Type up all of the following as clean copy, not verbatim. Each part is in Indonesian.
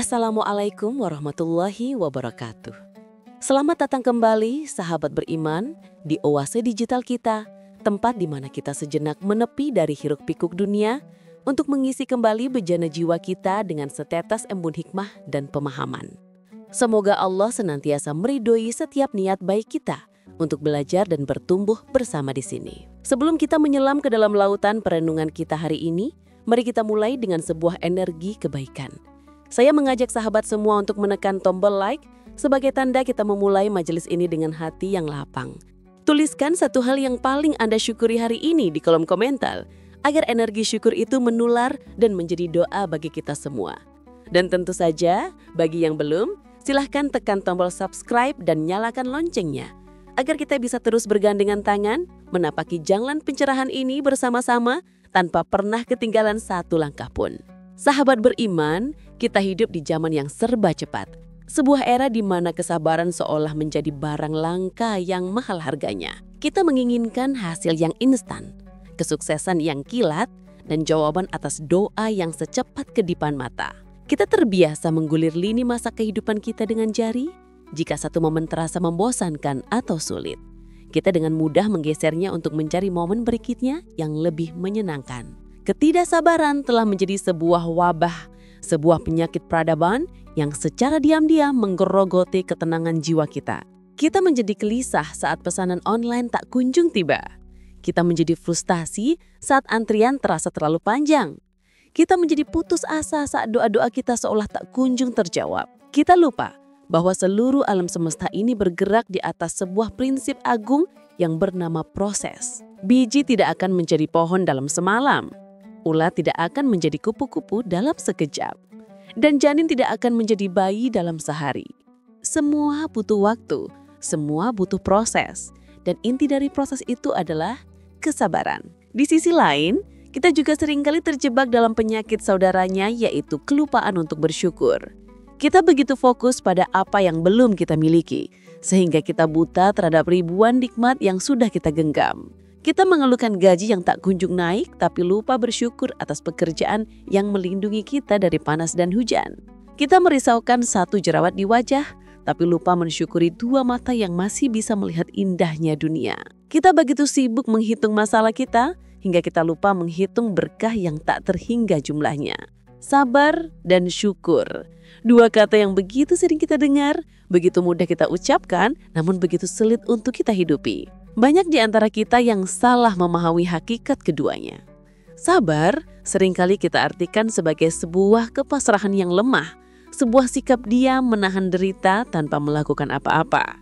Assalamualaikum warahmatullahi wabarakatuh. Selamat datang kembali sahabat beriman di Oase Digital kita, tempat di mana kita sejenak menepi dari hiruk-pikuk dunia untuk mengisi kembali bejana jiwa kita dengan setetes embun hikmah dan pemahaman. Semoga Allah senantiasa meridhoi setiap niat baik kita untuk belajar dan bertumbuh bersama di sini. Sebelum kita menyelam ke dalam lautan perenungan kita hari ini, mari kita mulai dengan sebuah energi kebaikan. Saya mengajak sahabat semua untuk menekan tombol like sebagai tanda kita memulai majelis ini dengan hati yang lapang. Tuliskan satu hal yang paling Anda syukuri hari ini di kolom komentar agar energi syukur itu menular dan menjadi doa bagi kita semua. Dan tentu saja, bagi yang belum, silahkan tekan tombol subscribe dan nyalakan loncengnya agar kita bisa terus bergandengan tangan menapaki jalan pencerahan ini bersama-sama tanpa pernah ketinggalan satu langkah pun. Sahabat beriman, kita hidup di zaman yang serba cepat. Sebuah era di mana kesabaran seolah menjadi barang langka yang mahal harganya. Kita menginginkan hasil yang instan, kesuksesan yang kilat, dan jawaban atas doa yang secepat kedipan mata. Kita terbiasa menggulir lini masa kehidupan kita dengan jari. Jika satu momen terasa membosankan atau sulit, kita dengan mudah menggesernya untuk mencari momen berikutnya yang lebih menyenangkan. Ketidaksabaran telah menjadi sebuah wabah, sebuah penyakit peradaban yang secara diam-diam menggerogoti ketenangan jiwa kita. Kita menjadi gelisah saat pesanan online tak kunjung tiba. Kita menjadi frustasi saat antrian terasa terlalu panjang. Kita menjadi putus asa saat doa-doa kita seolah tak kunjung terjawab. Kita lupa bahwa seluruh alam semesta ini bergerak di atas sebuah prinsip agung yang bernama proses. Biji tidak akan menjadi pohon dalam semalam. Ulat tidak akan menjadi kupu-kupu dalam sekejap. Dan janin tidak akan menjadi bayi dalam sehari. Semua butuh waktu, semua butuh proses. Dan inti dari proses itu adalah kesabaran. Di sisi lain, kita juga seringkali terjebak dalam penyakit saudaranya, yaitu kelupaan untuk bersyukur. Kita begitu fokus pada apa yang belum kita miliki, sehingga kita buta terhadap ribuan nikmat yang sudah kita genggam. Kita mengeluhkan gaji yang tak kunjung naik, tapi lupa bersyukur atas pekerjaan yang melindungi kita dari panas dan hujan. Kita merisaukan satu jerawat di wajah, tapi lupa mensyukuri dua mata yang masih bisa melihat indahnya dunia. Kita begitu sibuk menghitung masalah kita, hingga kita lupa menghitung berkah yang tak terhingga jumlahnya. Sabar dan syukur. Dua kata yang begitu sering kita dengar, begitu mudah kita ucapkan, namun begitu sulit untuk kita hidupi. Banyak di antara kita yang salah memahami hakikat keduanya. Sabar seringkali kita artikan sebagai sebuah kepasrahan yang lemah, sebuah sikap diam menahan derita tanpa melakukan apa-apa.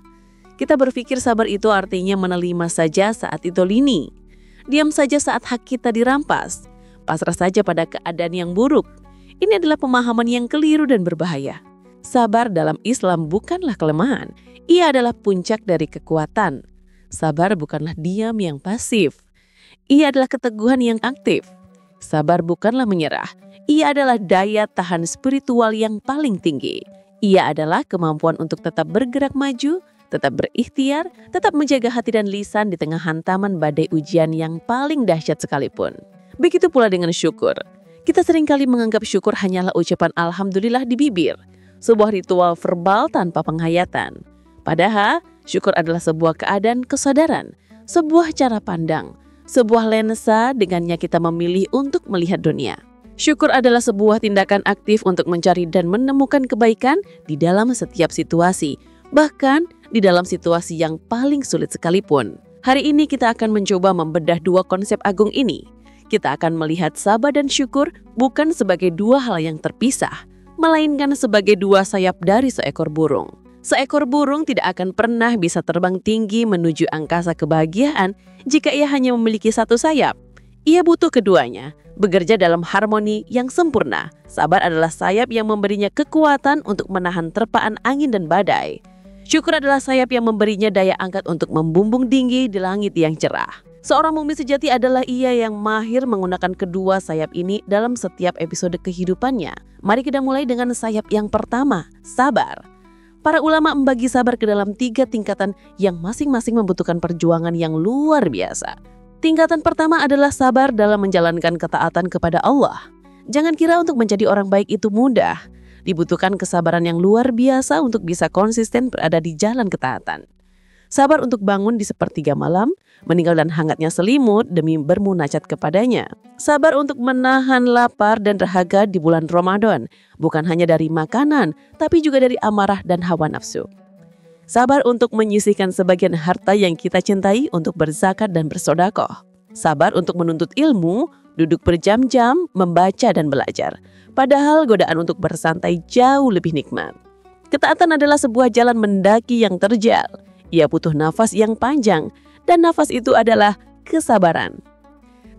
Kita berpikir sabar itu artinya menerima saja saat ditolini, diam saja saat hak kita dirampas, pasrah saja pada keadaan yang buruk. Ini adalah pemahaman yang keliru dan berbahaya. Sabar dalam Islam bukanlah kelemahan, ia adalah puncak dari kekuatan. Sabar bukanlah diam yang pasif. Ia adalah keteguhan yang aktif. Sabar bukanlah menyerah. Ia adalah daya tahan spiritual yang paling tinggi. Ia adalah kemampuan untuk tetap bergerak maju, tetap berikhtiar, tetap menjaga hati dan lisan di tengah hantaman badai ujian yang paling dahsyat sekalipun. Begitu pula dengan syukur. Kita seringkali menganggap syukur hanyalah ucapan alhamdulillah di bibir, sebuah ritual verbal tanpa penghayatan. Padahal, syukur adalah sebuah keadaan kesadaran, sebuah cara pandang, sebuah lensa dengannya kita memilih untuk melihat dunia. Syukur adalah sebuah tindakan aktif untuk mencari dan menemukan kebaikan di dalam setiap situasi, bahkan di dalam situasi yang paling sulit sekalipun. Hari ini kita akan mencoba membedah dua konsep agung ini. Kita akan melihat sabar dan syukur bukan sebagai dua hal yang terpisah, melainkan sebagai dua sayap dari seekor burung. Seekor burung tidak akan pernah bisa terbang tinggi menuju angkasa kebahagiaan jika ia hanya memiliki satu sayap. Ia butuh keduanya, bekerja dalam harmoni yang sempurna. Sabar adalah sayap yang memberinya kekuatan untuk menahan terpaan angin dan badai. Syukur adalah sayap yang memberinya daya angkat untuk membumbung tinggi di langit yang cerah. Seorang mukmin sejati adalah ia yang mahir menggunakan kedua sayap ini dalam setiap episode kehidupannya. Mari kita mulai dengan sayap yang pertama, sabar. Para ulama membagi sabar ke dalam 3 tingkatan yang masing-masing membutuhkan perjuangan yang luar biasa. Tingkatan pertama adalah sabar dalam menjalankan ketaatan kepada Allah. Jangan kira untuk menjadi orang baik itu mudah. Dibutuhkan kesabaran yang luar biasa untuk bisa konsisten berada di jalan ketaatan. Sabar untuk bangun di sepertiga malam, meninggalkan hangatnya selimut demi bermunajat kepadanya. Sabar untuk menahan lapar dan dahaga di bulan Ramadan, bukan hanya dari makanan, tapi juga dari amarah dan hawa nafsu. Sabar untuk menyisihkan sebagian harta yang kita cintai untuk berzakat dan bersedekah. Sabar untuk menuntut ilmu, duduk berjam-jam, membaca dan belajar. Padahal godaan untuk bersantai jauh lebih nikmat. Ketaatan adalah sebuah jalan mendaki yang terjal. Ia butuh nafas yang panjang, dan nafas itu adalah kesabaran.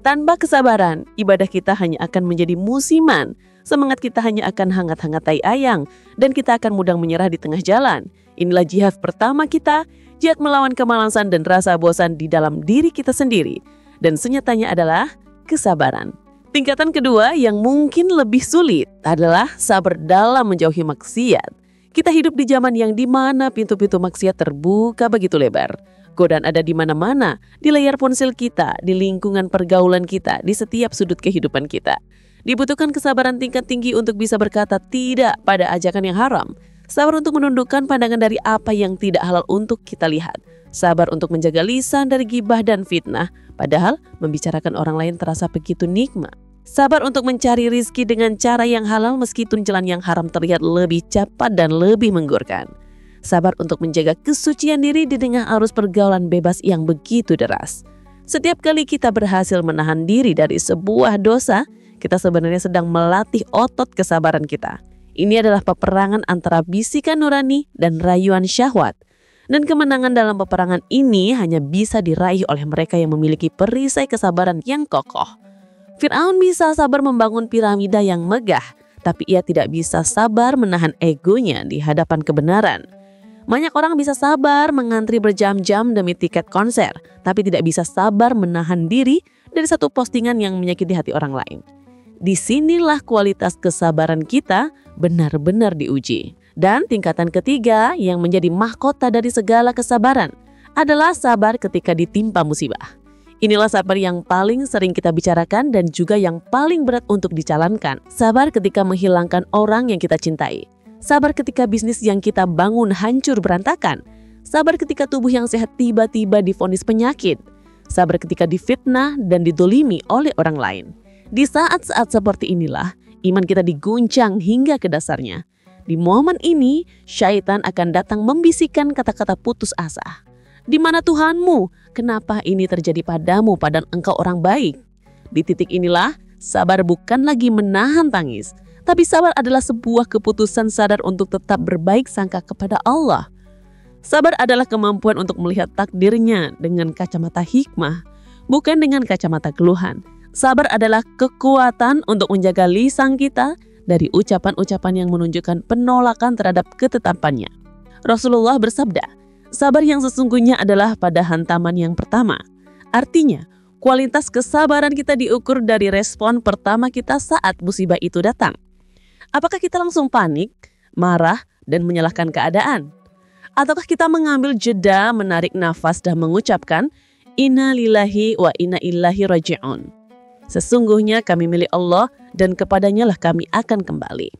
Tanpa kesabaran, ibadah kita hanya akan menjadi musiman. Semangat kita hanya akan hangat-hangat tai ayang, dan kita akan mudah menyerah di tengah jalan. Inilah jihad pertama kita, jihad melawan kemalasan dan rasa bosan di dalam diri kita sendiri. Dan senyatanya adalah kesabaran. Tingkatan kedua yang mungkin lebih sulit adalah sabar dalam menjauhi maksiat. Kita hidup di zaman yang dimana pintu-pintu maksiat terbuka begitu lebar. Godaan ada di mana-mana, di layar ponsel kita, di lingkungan pergaulan kita, di setiap sudut kehidupan kita. Dibutuhkan kesabaran tingkat tinggi untuk bisa berkata tidak pada ajakan yang haram. Sabar untuk menundukkan pandangan dari apa yang tidak halal untuk kita lihat. Sabar untuk menjaga lisan dari gibah dan fitnah, padahal membicarakan orang lain terasa begitu nikmat. Sabar untuk mencari rizki dengan cara yang halal meskipun jalan yang haram terlihat lebih cepat dan lebih menggiurkan. Sabar untuk menjaga kesucian diri di tengah arus pergaulan bebas yang begitu deras. Setiap kali kita berhasil menahan diri dari sebuah dosa, kita sebenarnya sedang melatih otot kesabaran kita. Ini adalah peperangan antara bisikan nurani dan rayuan syahwat. Dan kemenangan dalam peperangan ini hanya bisa diraih oleh mereka yang memiliki perisai kesabaran yang kokoh. Fir'aun bisa sabar membangun piramida yang megah, tapi ia tidak bisa sabar menahan egonya di hadapan kebenaran. Banyak orang bisa sabar mengantri berjam-jam demi tiket konser, tapi tidak bisa sabar menahan diri dari satu postingan yang menyakiti hati orang lain. Disinilah kualitas kesabaran kita benar-benar diuji. Dan tingkatan ketiga yang menjadi mahkota dari segala kesabaran adalah sabar ketika ditimpa musibah. Inilah sabar yang paling sering kita bicarakan dan juga yang paling berat untuk dijalankan. Sabar ketika menghilangkan orang yang kita cintai. Sabar ketika bisnis yang kita bangun hancur berantakan. Sabar ketika tubuh yang sehat tiba-tiba divonis penyakit. Sabar ketika difitnah dan didolimi oleh orang lain. Di saat-saat seperti inilah, iman kita diguncang hingga ke dasarnya. Di momen ini, syaitan akan datang membisikkan kata-kata putus asa. Di mana Tuhanmu? Kenapa ini terjadi padamu padahal engkau orang baik? Di titik inilah, sabar bukan lagi menahan tangis. Tapi sabar adalah sebuah keputusan sadar untuk tetap berbaik sangka kepada Allah. Sabar adalah kemampuan untuk melihat takdirnya dengan kacamata hikmah, bukan dengan kacamata keluhan. Sabar adalah kekuatan untuk menjaga lisan kita dari ucapan-ucapan yang menunjukkan penolakan terhadap ketetapannya. Rasulullah bersabda, sabar yang sesungguhnya adalah pada hantaman yang pertama. Artinya, kualitas kesabaran kita diukur dari respon pertama kita saat musibah itu datang. Apakah kita langsung panik, marah, dan menyalahkan keadaan? Ataukah kita mengambil jeda, menarik nafas, dan mengucapkan, Inna lillahi wa inna ilaihi raji'un. Sesungguhnya kami milik Allah dan kepadanya lah kami akan kembali.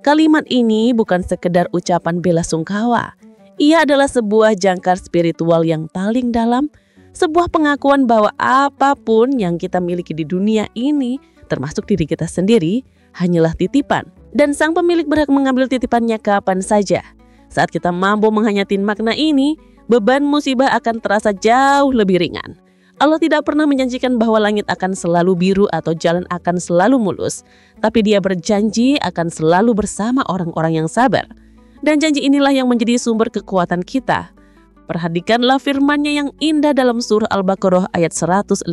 Kalimat ini bukan sekedar ucapan bela sungkawa. Ia adalah sebuah jangkar spiritual yang paling dalam, sebuah pengakuan bahwa apapun yang kita miliki di dunia ini, termasuk diri kita sendiri, hanyalah titipan. Dan sang pemilik berhak mengambil titipannya kapan saja. Saat kita mampu menghayatin makna ini, beban musibah akan terasa jauh lebih ringan. Allah tidak pernah menjanjikan bahwa langit akan selalu biru atau jalan akan selalu mulus, tapi Dia berjanji akan selalu bersama orang-orang yang sabar. Dan janji inilah yang menjadi sumber kekuatan kita. Perhatikanlah firman-Nya yang indah dalam surah Al-Baqarah ayat 153.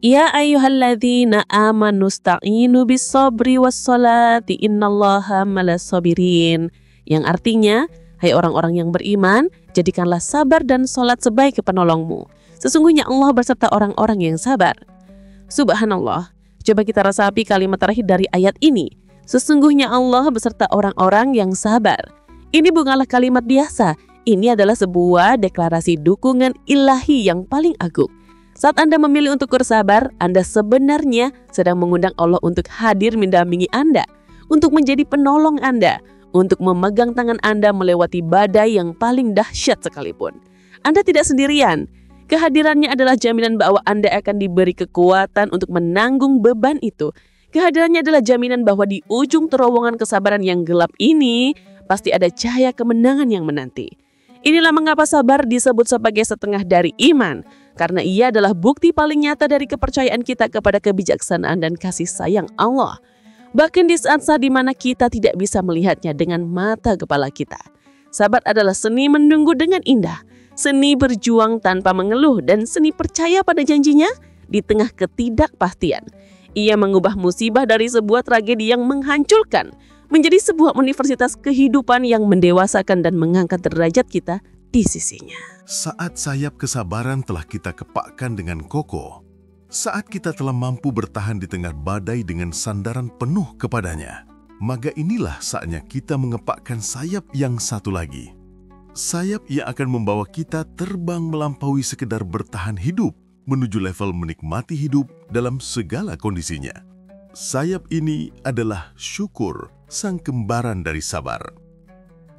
Ya ayyuhalladzina amanu sta'inu bis-sabri was-salati innallaha ma'as sabirin. Yang artinya, hai orang-orang yang beriman, jadikanlah sabar dan salat sebagai penolongmu. Sesungguhnya Allah berserta orang-orang yang sabar. Subhanallah, coba kita resapi kalimat terakhir dari ayat ini. Sesungguhnya Allah beserta orang-orang yang sabar. Ini bukanlah kalimat biasa. Ini adalah sebuah deklarasi dukungan ilahi yang paling agung. Saat Anda memilih untuk bersabar, Anda sebenarnya sedang mengundang Allah untuk hadir mendampingi Anda, untuk menjadi penolong Anda, untuk memegang tangan Anda melewati badai yang paling dahsyat sekalipun. Anda tidak sendirian. Kehadirannya adalah jaminan bahwa Anda akan diberi kekuatan untuk menanggung beban itu. Kehadirannya adalah jaminan bahwa di ujung terowongan kesabaran yang gelap ini, pasti ada cahaya kemenangan yang menanti. Inilah mengapa sabar disebut sebagai setengah dari iman, karena ia adalah bukti paling nyata dari kepercayaan kita kepada kebijaksanaan dan kasih sayang Allah. Bahkan di saat-saat di mana kita tidak bisa melihatnya dengan mata kepala kita. Sabar adalah seni menunggu dengan indah, seni berjuang tanpa mengeluh, dan seni percaya pada janjinya di tengah ketidakpastian. Ia mengubah musibah dari sebuah tragedi yang menghancurkan menjadi sebuah universitas kehidupan yang mendewasakan dan mengangkat derajat kita di sisinya. Saat sayap kesabaran telah kita kepakkan dengan kokoh, saat kita telah mampu bertahan di tengah badai dengan sandaran penuh kepadanya, maka inilah saatnya kita mengepakkan sayap yang satu lagi. Sayap yang akan membawa kita terbang melampaui sekedar bertahan hidup, menuju level menikmati hidup dalam segala kondisinya. Sayap ini adalah syukur, sang kembaran dari sabar.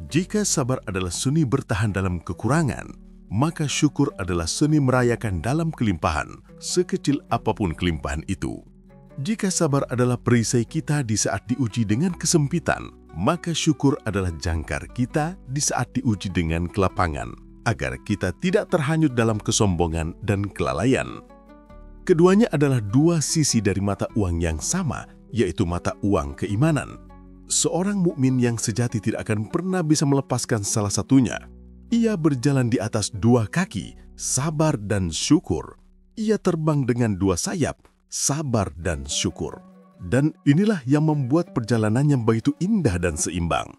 Jika sabar adalah seni bertahan dalam kekurangan, maka syukur adalah seni merayakan dalam kelimpahan, sekecil apapun kelimpahan itu. Jika sabar adalah perisai kita di saat diuji dengan kesempitan, maka syukur adalah jangkar kita di saat diuji dengan kelapangan, agar kita tidak terhanyut dalam kesombongan dan kelalaian. Keduanya adalah dua sisi dari mata uang yang sama, yaitu mata uang keimanan. Seorang mukmin yang sejati tidak akan pernah bisa melepaskan salah satunya. Ia berjalan di atas dua kaki, sabar dan syukur. Ia terbang dengan dua sayap, sabar dan syukur. Dan inilah yang membuat perjalanannya begitu indah dan seimbang.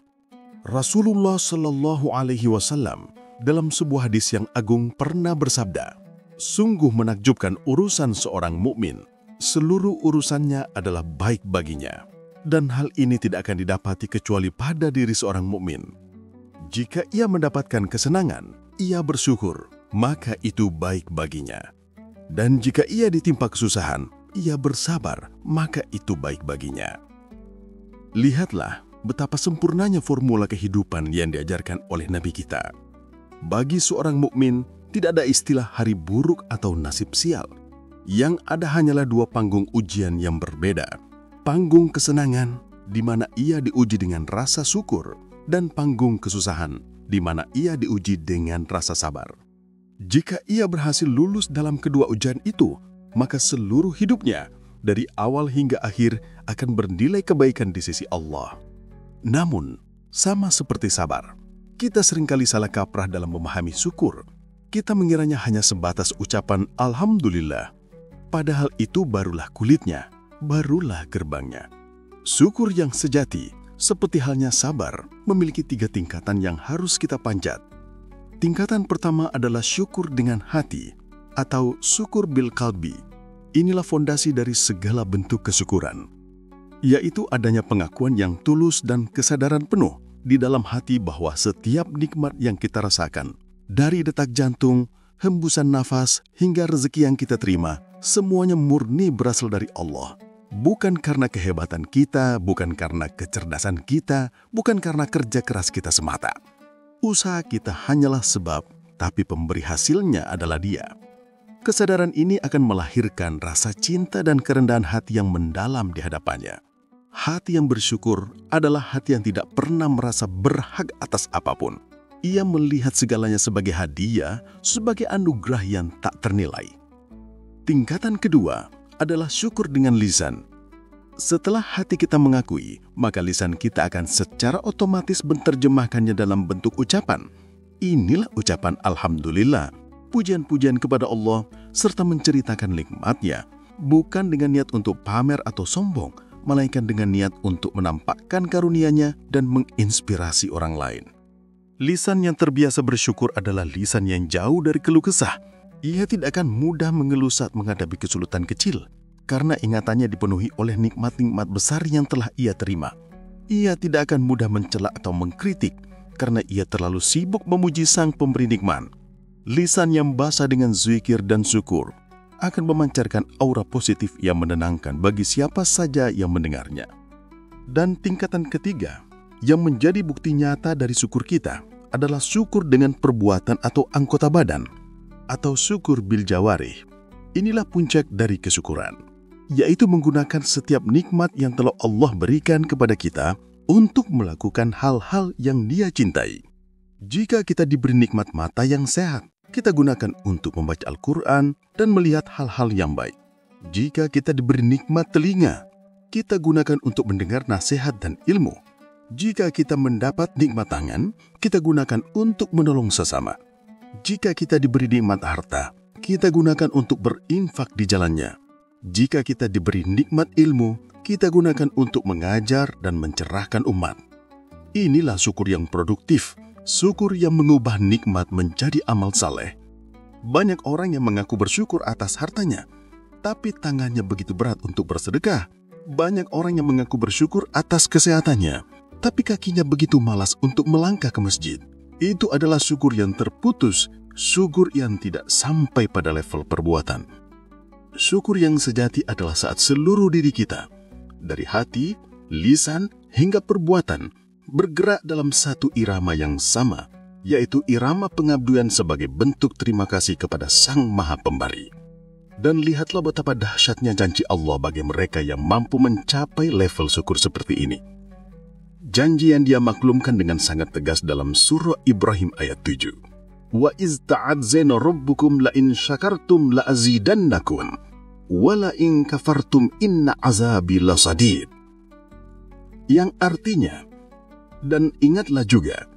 Rasulullah Shallallahu Alaihi Wasallam dalam sebuah hadis yang agung pernah bersabda, "Sungguh menakjubkan urusan seorang mukmin. Seluruh urusannya adalah baik baginya, dan hal ini tidak akan didapati kecuali pada diri seorang mukmin. Jika ia mendapatkan kesenangan, ia bersyukur, maka itu baik baginya. Dan jika ia ditimpa kesusahan, ia bersabar, maka itu baik baginya." Lihatlah betapa sempurnanya formula kehidupan yang diajarkan oleh Nabi kita. Bagi seorang mukmin, tidak ada istilah hari buruk atau nasib sial. Yang ada hanyalah dua panggung ujian yang berbeda. Panggung kesenangan, di mana ia diuji dengan rasa syukur, dan panggung kesusahan, di mana ia diuji dengan rasa sabar. Jika ia berhasil lulus dalam kedua ujian itu, maka seluruh hidupnya, dari awal hingga akhir, akan bernilai kebaikan di sisi Allah. Namun, sama seperti sabar, kita seringkali salah kaprah dalam memahami syukur. Kita mengiranya hanya sebatas ucapan Alhamdulillah. Padahal itu barulah kulitnya, barulah gerbangnya. Syukur yang sejati, seperti halnya sabar, memiliki 3 tingkatan yang harus kita panjat. Tingkatan pertama adalah syukur dengan hati, atau syukur bil qalbi. Inilah fondasi dari segala bentuk kesyukuran, yaitu adanya pengakuan yang tulus dan kesadaran penuh di dalam hati bahwa setiap nikmat yang kita rasakan, dari detak jantung, hembusan nafas, hingga rezeki yang kita terima, semuanya murni berasal dari Allah. Bukan karena kehebatan kita, bukan karena kecerdasan kita, bukan karena kerja keras kita semata. Usaha kita hanyalah sebab, tapi pemberi hasilnya adalah Dia. Kesadaran ini akan melahirkan rasa cinta dan kerendahan hati yang mendalam di hadapannya. Hati yang bersyukur adalah hati yang tidak pernah merasa berhak atas apapun. Ia melihat segalanya sebagai hadiah, sebagai anugerah yang tak ternilai. Tingkatan kedua adalah syukur dengan lisan. Setelah hati kita mengakui, maka lisan kita akan secara otomatis menerjemahkannya dalam bentuk ucapan. Inilah ucapan Alhamdulillah, pujian-pujian kepada Allah, serta menceritakan nikmatnya, bukan dengan niat untuk pamer atau sombong, melainkan dengan niat untuk menampakkan karunia-Nya dan menginspirasi orang lain. Lisan yang terbiasa bersyukur adalah lisan yang jauh dari keluh kesah. Ia tidak akan mudah mengeluh saat menghadapi kesulitan kecil, karena ingatannya dipenuhi oleh nikmat-nikmat besar yang telah ia terima. Ia tidak akan mudah mencela atau mengkritik, karena ia terlalu sibuk memuji Sang Pemberi nikmat. Lisan yang basah dengan zikir dan syukur akan memancarkan aura positif yang menenangkan bagi siapa saja yang mendengarnya. Dan tingkatan ketiga, yang menjadi bukti nyata dari syukur kita adalah syukur dengan perbuatan atau anggota badan, atau syukur bil jawarih. Inilah puncak dari kesyukuran, yaitu menggunakan setiap nikmat yang telah Allah berikan kepada kita untuk melakukan hal-hal yang Dia cintai. Jika kita diberi nikmat mata yang sehat, kita gunakan untuk membaca Al-Quran dan melihat hal-hal yang baik. Jika kita diberi nikmat telinga, kita gunakan untuk mendengar nasihat dan ilmu. Jika kita mendapat nikmat tangan, kita gunakan untuk menolong sesama. Jika kita diberi nikmat harta, kita gunakan untuk berinfak di jalannya. Jika kita diberi nikmat ilmu, kita gunakan untuk mengajar dan mencerahkan umat. Inilah syukur yang produktif, syukur yang mengubah nikmat menjadi amal saleh. Banyak orang yang mengaku bersyukur atas hartanya, tapi tangannya begitu berat untuk bersedekah. Banyak orang yang mengaku bersyukur atas kesehatannya, tapi kakinya begitu malas untuk melangkah ke masjid. Itu adalah syukur yang terputus, syukur yang tidak sampai pada level perbuatan. Syukur yang sejati adalah saat seluruh diri kita, dari hati, lisan, hingga perbuatan, bergerak dalam satu irama yang sama, yaitu irama pengabdian sebagai bentuk terima kasih kepada Sang Maha Pemberi. Dan lihatlah betapa dahsyatnya janji Allah bagi mereka yang mampu mencapai level syukur seperti ini. Janji yang Dia maklumkan dengan sangat tegas dalam surah Ibrahim ayat 7. Wa iz ta'adzana rabbukum la in syakartum la azidannakum wa la in kafartum inna azabi lasadid. Yang artinya, dan ingatlah juga,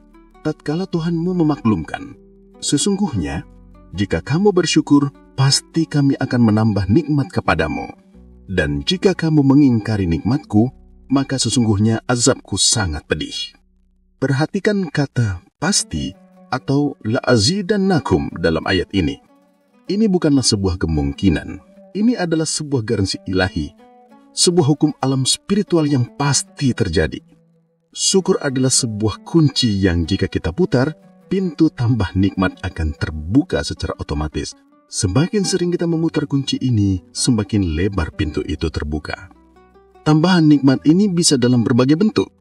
tatkala Tuhanmu memaklumkan, sesungguhnya jika kamu bersyukur, pasti kami akan menambah nikmat kepadamu. Dan jika kamu mengingkari nikmatku, maka sesungguhnya azabku sangat pedih. Perhatikan kata pasti atau la'azidannakum dalam ayat ini. Ini bukanlah sebuah kemungkinan. Ini adalah sebuah garansi ilahi, sebuah hukum alam spiritual yang pasti terjadi. Syukur adalah sebuah kunci yang jika kita putar, pintu tambah nikmat akan terbuka secara otomatis. Semakin sering kita memutar kunci ini, semakin lebar pintu itu terbuka. Tambahan nikmat ini bisa dalam berbagai bentuk.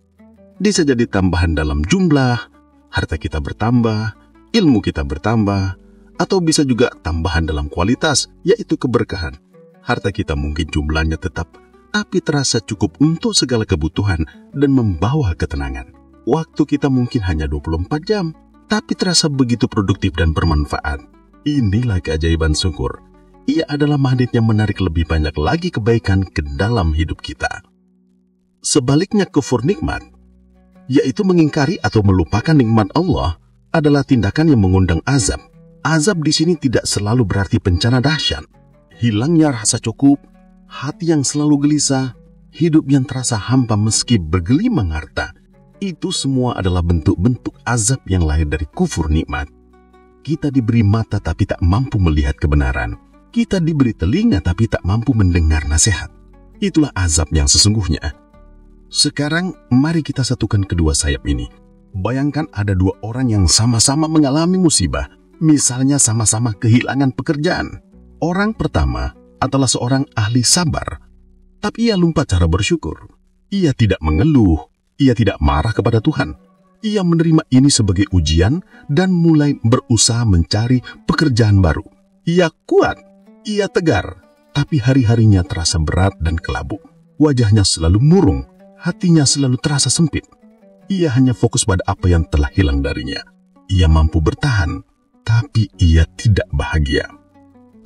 Bisa jadi tambahan dalam jumlah, harta kita bertambah, ilmu kita bertambah, atau bisa juga tambahan dalam kualitas, yaitu keberkahan. Harta kita mungkin jumlahnya tetap, tapi terasa cukup untuk segala kebutuhan dan membawa ketenangan. Waktu kita mungkin hanya 24 jam, tapi terasa begitu produktif dan bermanfaat. Inilah keajaiban syukur. Ia adalah magnet yang menarik lebih banyak lagi kebaikan ke dalam hidup kita. Sebaliknya kufur nikmat, yaitu mengingkari atau melupakan nikmat Allah, adalah tindakan yang mengundang azab. Azab di sini tidak selalu berarti bencana dahsyat. Hilangnya rasa cukup, hati yang selalu gelisah, hidup yang terasa hampa meski bergelimang harta. Itu semua adalah bentuk-bentuk azab yang lahir dari kufur nikmat. Kita diberi mata tapi tak mampu melihat kebenaran. Kita diberi telinga tapi tak mampu mendengar nasihat. Itulah azab yang sesungguhnya. Sekarang mari kita satukan kedua sayap ini. Bayangkan ada dua orang yang sama-sama mengalami musibah. Misalnya sama-sama kehilangan pekerjaan. Orang pertama adalah seorang ahli sabar, tapi ia lupa cara bersyukur. Ia tidak mengeluh, ia tidak marah kepada Tuhan. Ia menerima ini sebagai ujian dan mulai berusaha mencari pekerjaan baru. Ia kuat, ia tegar, tapi hari-harinya terasa berat dan kelabu. Wajahnya selalu murung, hatinya selalu terasa sempit. Ia hanya fokus pada apa yang telah hilang darinya. Ia mampu bertahan, tapi ia tidak bahagia.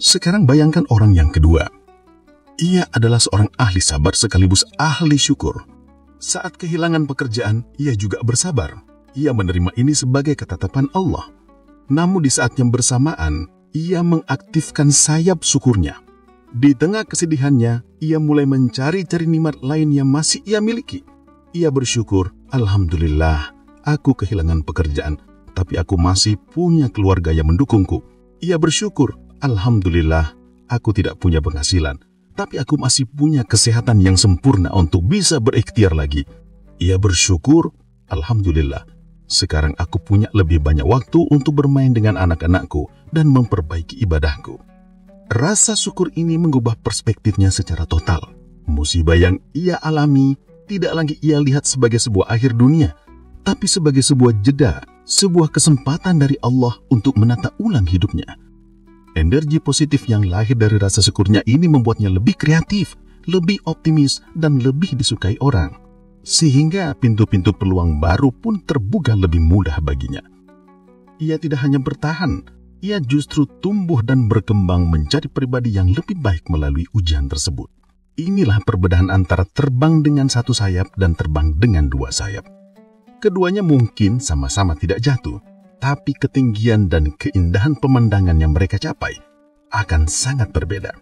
Sekarang bayangkan orang yang kedua. Ia adalah seorang ahli sabar sekaligus ahli syukur. Saat kehilangan pekerjaan, ia juga bersabar. Ia menerima ini sebagai ketetapan Allah. Namun di saat yang bersamaan, ia mengaktifkan sayap syukurnya. Di tengah kesedihannya, ia mulai mencari-cari nikmat lain yang masih ia miliki. Ia bersyukur, Alhamdulillah, aku kehilangan pekerjaan, tapi aku masih punya keluarga yang mendukungku. Ia bersyukur, Alhamdulillah, aku tidak punya penghasilan, tapi aku masih punya kesehatan yang sempurna untuk bisa berikhtiar lagi. Ia bersyukur, Alhamdulillah, sekarang aku punya lebih banyak waktu untuk bermain dengan anak-anakku dan memperbaiki ibadahku. Rasa syukur ini mengubah perspektifnya secara total. Musibah yang ia alami tidak lagi ia lihat sebagai sebuah akhir dunia, tapi sebagai sebuah jeda, sebuah kesempatan dari Allah untuk menata ulang hidupnya. Energi positif yang lahir dari rasa syukurnya ini membuatnya lebih kreatif, lebih optimis, dan lebih disukai orang. Sehingga pintu-pintu peluang baru pun terbuka lebih mudah baginya. Ia tidak hanya bertahan, ia justru tumbuh dan berkembang menjadi pribadi yang lebih baik melalui ujian tersebut. Inilah perbedaan antara terbang dengan satu sayap dan terbang dengan dua sayap. Keduanya mungkin sama-sama tidak jatuh, tapi ketinggian dan keindahan pemandangan yang mereka capai akan sangat berbeda.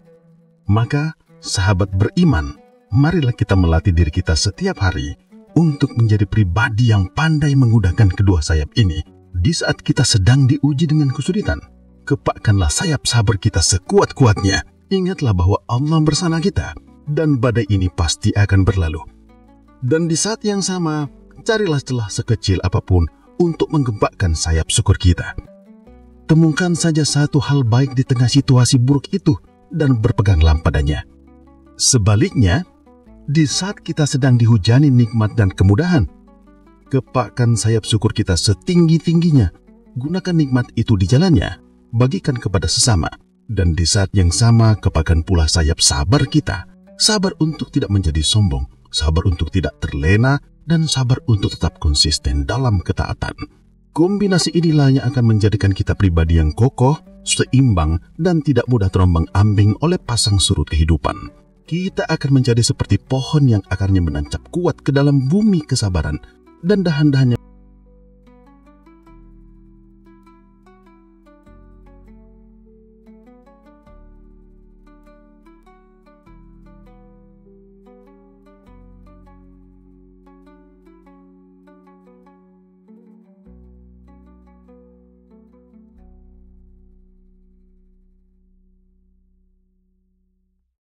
Maka, sahabat beriman, marilah kita melatih diri kita setiap hari untuk menjadi pribadi yang pandai menggunakan kedua sayap ini. Di saat kita sedang diuji dengan kesulitan, kepakkanlah sayap sabar kita sekuat-kuatnya. Ingatlah bahwa Allah bersama kita, dan badai ini pasti akan berlalu. Dan di saat yang sama, carilah celah sekecil apapun untuk menggempakkan sayap syukur kita. Temukan saja satu hal baik di tengah situasi buruk itu dan berpeganglah padanya. Sebaliknya, di saat kita sedang dihujani nikmat dan kemudahan, kepakkan sayap syukur kita setinggi-tingginya. Gunakan nikmat itu di jalannya, bagikan kepada sesama. Dan di saat yang sama, kepakkan pula sayap sabar kita. Sabar untuk tidak menjadi sombong, sabar untuk tidak terlena, dan sabar untuk tetap konsisten dalam ketaatan. Kombinasi inilah yang akan menjadikan kita pribadi yang kokoh, seimbang, dan tidak mudah terombang-ambing oleh pasang surut kehidupan. Kita akan menjadi seperti pohon yang akarnya menancap kuat ke dalam bumi kesabaran, dan dahan-dahannya